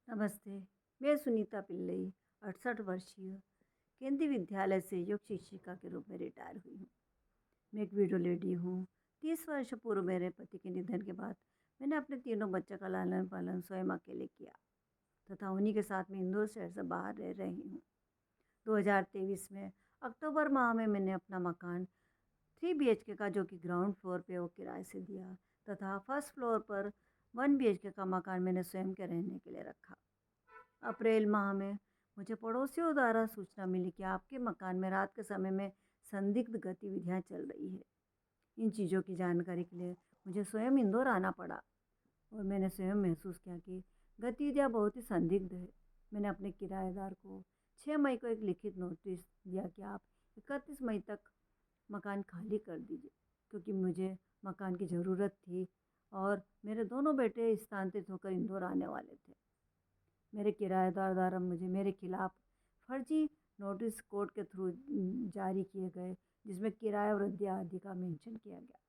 नमस्ते। मैं सुनीता पिल्लई 68 वर्षीय केंद्रीय विद्यालय से योग शिक्षिका के रूप में रिटायर हुई हूँ। मैं एक विडो लेडी हूँ। 30 वर्ष पूर्व मेरे पति के निधन के बाद मैंने अपने तीनों बच्चों का लालन पालन स्वयं अकेले किया तथा उन्हीं के साथ में इंदौर शहर से बाहर रह रही हूँ। 2023 में अक्टूबर माह में मैंने अपना मकान 3 BHK का, जो कि ग्राउंड फ्लोर पे वो किराए से दिया, तथा फर्स्ट फ्लोर पर 1 BHK का मकान मैंने स्वयं के रहने के लिए रखा। अप्रैल माह में मुझे पड़ोसियों द्वारा सूचना मिली कि आपके मकान में रात के समय में संदिग्ध गतिविधियां चल रही है। इन चीज़ों की जानकारी के लिए मुझे स्वयं इंदौर आना पड़ा और मैंने स्वयं महसूस किया कि गतिविधियां बहुत ही संदिग्ध है। मैंने अपने किराएदार को 6 मई को एक लिखित नोटिस दिया कि आप 31 मई तक मकान खाली कर दीजिए, क्योंकि मुझे मकान की ज़रूरत थी और मेरे दोनों बेटे स्थानांतरित होकर इंदौर आने वाले थे। मेरे किराएदार द्वारा मुझे मेरे खिलाफ फर्जी नोटिस कोर्ट के थ्रू जारी किए गए, जिसमें किराया वृद्धि आदि का मेंशन किया गया।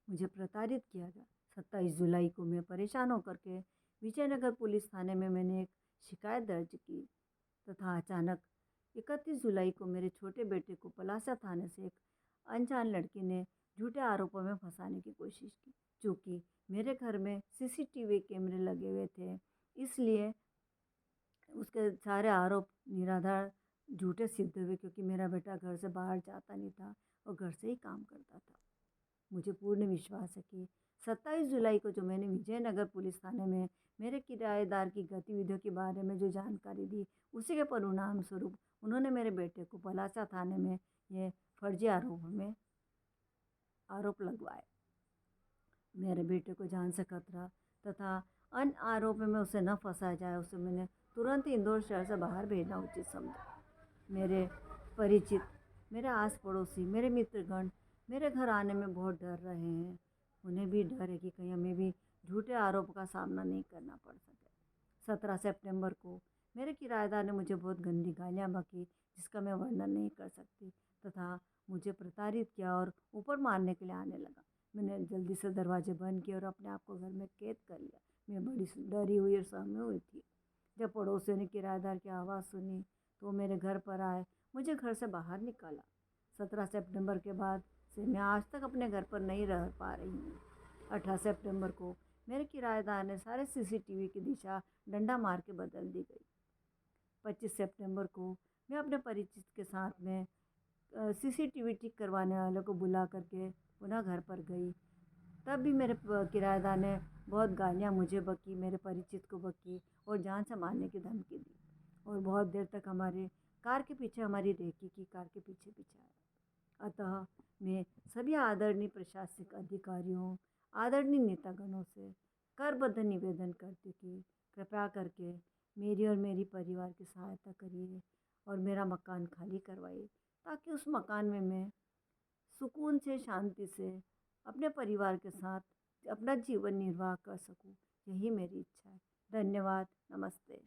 मुझे प्रताड़ित किया गया। 27 जुलाई को मैं परेशान होकर के विजयनगर पुलिस थाने में मैंने एक शिकायत दर्ज की तथा अचानक 31 जुलाई को मेरे छोटे बेटे को पलासा थाने से एक अनजान लड़की ने झूठे आरोपों में फंसाने की कोशिश की। चूँकि मेरे घर में CCTV कैमरे लगे हुए थे, इसलिए उसके सारे आरोप निराधार झूठे सिद्ध हुए, क्योंकि मेरा बेटा घर से बाहर जाता नहीं था और घर से ही काम करता था। मुझे पूर्ण विश्वास है कि 27 जुलाई को जो मैंने विजयनगर पुलिस थाने में मेरे किराएदार की गतिविधियों के बारे में जो जानकारी दी, उसी के परिणाम स्वरूप उन्होंने मेरे बेटे को पलासा थाने में ये फर्जी आरोप लगवाए। मेरे बेटे को जान से खतरा तथा अन्य आरोपों में उसे न फंसाया जाए, उसे मैंने तुरंत इंदौर शहर से बाहर भेजना उचित समझा। मेरे परिचित, मेरे आस पड़ोसी, मेरे मित्रगण मेरे घर आने में बहुत डर रहे हैं। उन्हें भी डर है कि कहीं हमें भी झूठे आरोप का सामना नहीं करना पड़ सके। 17 सितंबर को मेरे किराएदार ने मुझे बहुत गंदी गालियाँ बकी, जिसका मैं वर्णन नहीं कर सकती, तथा मुझे प्रताड़ित किया और ऊपर मारने के लिए आने लगा। मैंने जल्दी से दरवाजे बंद किए और अपने आप को घर में कैद कर लिया। मैं बड़ी डरी हुई और सहमी हुई थी। जब पड़ोसियों ने किराएदार की आवाज़ सुनी तो वो मेरे घर पर आए, मुझे घर से बाहर निकाला। 17 सितंबर के बाद से मैं आज तक अपने घर पर नहीं रह पा रही हूँ। 18 सितंबर को मेरे किराएदार ने सारे CCTV की दिशा डंडा मार के बदल दी गई। 25 सितंबर को मैं अपने परिचित के साथ में CCTV ठीक करवाने वालों को बुला करके पुनः घर पर गई। तब भी मेरे किराएदार ने बहुत गालियाँ मुझे बकी, मेरे परिचित को बकी और जान से मारने की धमकी दी और बहुत देर तक हमारी कार के पीछे आया। अतः मैं सभी आदरणीय प्रशासनिक अधिकारियों, आदरणीय नेतागणों से करबद्ध निवेदन करती कि कृपया करके मेरी और मेरी परिवार की सहायता करिए और मेरा मकान खाली करवाइए, ताकि उस मकान में मैं सुकून से, शांति से अपने परिवार के साथ अपना जीवन निर्वाह कर सकूं। यही मेरी इच्छा है। धन्यवाद। नमस्ते।